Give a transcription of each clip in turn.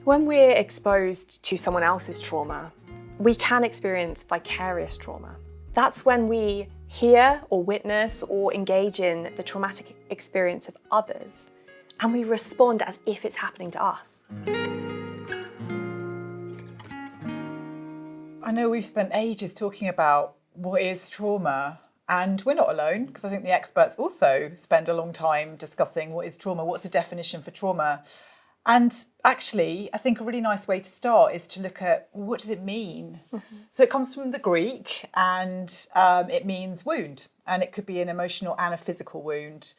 So when we're exposed to someone else's trauma, we can experience vicarious trauma. That's when we hear or witness or engage in the traumatic experience of others, and we respond as if it's happening to us. I know we've spent ages talking about what is trauma, and we're not alone, because I think the experts also spend a long time discussing what is trauma, what's the definition for trauma. And actually, I think a really nice way to start is to look at what does it mean? Mm-hmm. So it comes from the Greek, and it means wound, and it could be an emotional and a physical wound.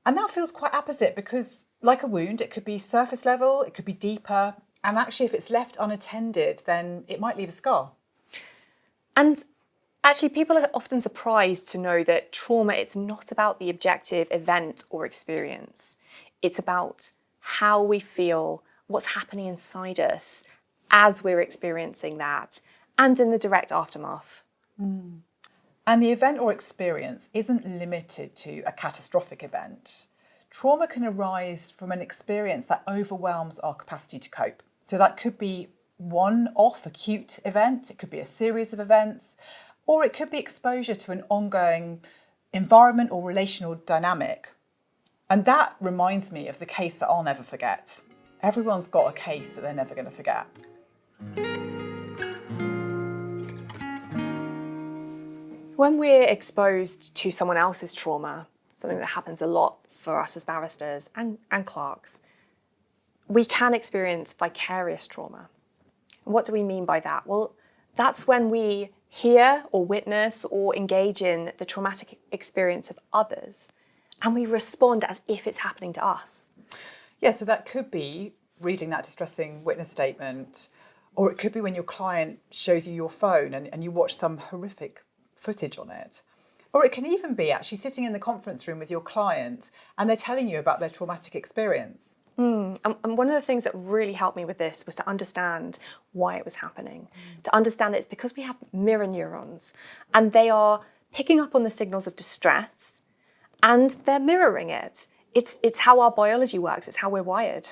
And that feels quite opposite because, like a wound, it could be surface level, it could be deeper, and actually if it's left unattended, then it might leave a scar. And actually, people are often surprised to know that trauma, it's not about the objective event or experience. It's about how we feel, what's happening inside us as we're experiencing that, and in the direct aftermath. Mm. And the event or experience isn't limited to a catastrophic event. Trauma can arise from an experience that overwhelms our capacity to cope. So that could be one-off acute event, it could be a series of events, or it could be exposure to an ongoing environment or relational dynamic. And that reminds me of the case that I'll never forget. Everyone's got a case that they're never going to forget. So when we're exposed to someone else's trauma, something that happens a lot for us as barristers and clerks, we can experience vicarious trauma. And what do we mean by that? Well, that's when we hear or witness or engage in the traumatic experience of others, and we respond as if it's happening to us. Yeah, so that could be reading that distressing witness statement, or it could be when your client shows you your phone and you watch some horrific footage on it. Or it can even be actually sitting in the conference room with your client and they're telling you about their traumatic experience. And one of the things that really helped me with this was to understand why it was happening. To understand that it's because we have mirror neurons and they are picking up on the signals of distress and they're mirroring it. It's how our biology works. It's how we're wired.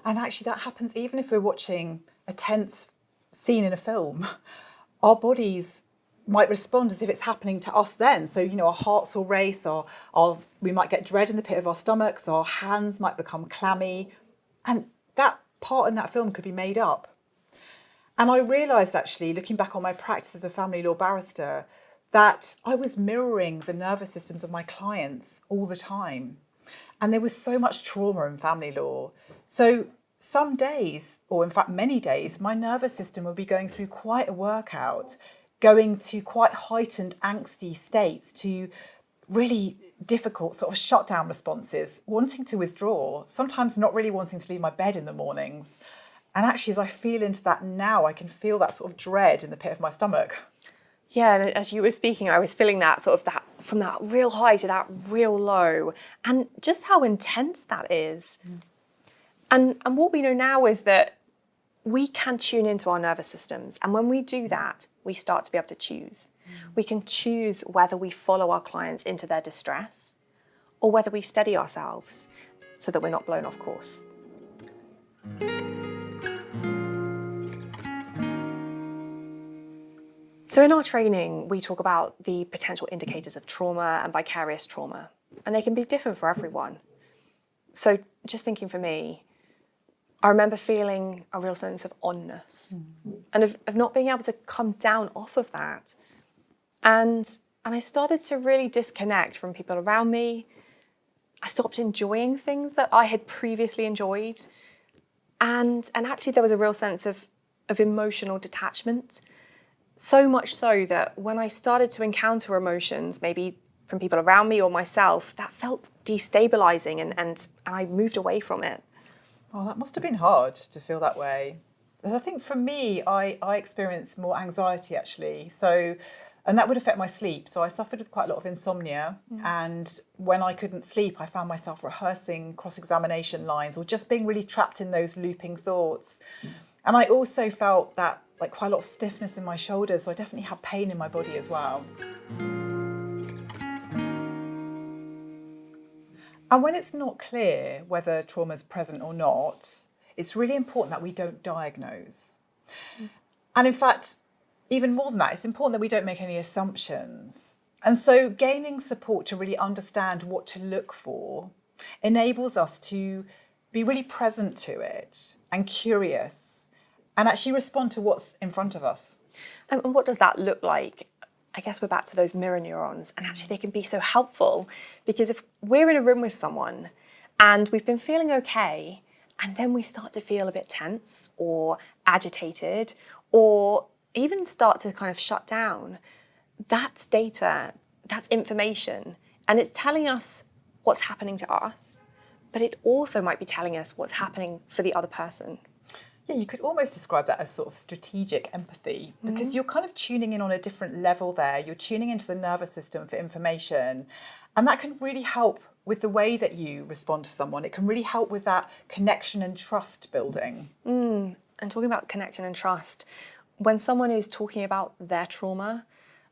And actually that happens even if we're watching a tense scene in a film. Our bodies might respond as if it's happening to us then. So, our hearts will race, or we might get dread in the pit of our stomachs, our hands might become clammy. And that part in that film could be made up. And I realised actually, looking back on my practice as a family law barrister, that I was mirroring the nervous systems of my clients all the time. And there was so much trauma in family law. So some days, or in fact many days, my nervous system would be going through quite a workout, going to quite heightened angsty states, to really difficult sort of shutdown responses, wanting to withdraw, sometimes not really wanting to leave my bed in the mornings. And actually, as I feel into that now, I can feel that sort of dread in the pit of my stomach. Yeah, and as you were speaking, I was feeling that sort of that from that real high to that real low, and just how intense that is. And what we know now is that we can tune into our nervous systems. And when we do that, we start to be able to choose. We can choose whether we follow our clients into their distress or whether we steady ourselves so that we're not blown off course. So in our training, we talk about the potential indicators of trauma and vicarious trauma, and they can be different for everyone. So just thinking for me, I remember feeling a real sense of onness and of not being able to come down off of that. And I started to really disconnect from people around me. I stopped enjoying things that I had previously enjoyed. And actually there was a real sense of emotional detachment. So much so that when I started to encounter emotions, maybe from people around me or myself, that felt destabilizing and I moved away from it. Oh, that must have been hard to feel that way. I think for me, I experienced more anxiety actually. And that would affect my sleep. So I suffered with quite a lot of insomnia. And when I couldn't sleep, I found myself rehearsing cross-examination lines or just being really trapped in those looping thoughts. And I also felt that like quite a lot of stiffness in my shoulders. So I definitely had pain in my body as well. And when it's not clear whether trauma is present or not, it's really important that we don't diagnose. And in fact, even more than that, it's important that we don't make any assumptions. And so gaining support to really understand what to look for enables us to be really present to it and curious and actually respond to what's in front of us. And what does that look like? I guess we're back to those mirror neurons, and actually they can be so helpful, because if we're in a room with someone and we've been feeling okay, and then we start to feel a bit tense or agitated, or even start to kind of shut down, that's data, that's information, and it's telling us what's happening to us, but it also might be telling us what's happening for the other person. Yeah, you could almost describe that as sort of strategic empathy, because you're kind of tuning in on a different level there. You're tuning into the nervous system for information, and that can really help with the way that you respond to someone. It can really help with that connection and trust building. And talking about connection and trust, when someone is talking about their trauma,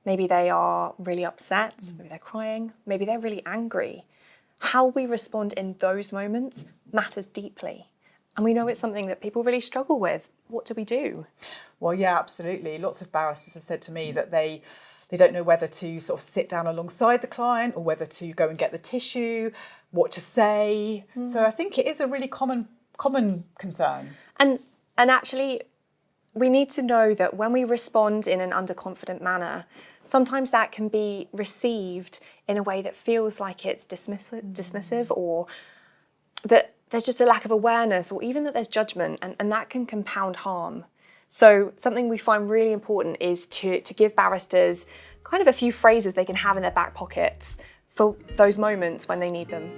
maybe they are really upset, maybe they're crying, maybe they're really angry, how we respond in those moments matters deeply. And we know it's something that people really struggle with. What do we do? Well, yeah, absolutely. Lots of barristers have said to me that they don't know whether to sort of sit down alongside the client or whether to go and get the tissue, what to say. So I think it is a really common concern. And actually, we need to know that when we respond in an underconfident manner, sometimes that can be received in a way that feels like it's dismissive, or that there's just a lack of awareness, or even that there's judgment, and that can compound harm. So something we find really important is to give barristers kind of a few phrases they can have in their back pockets for those moments when they need them.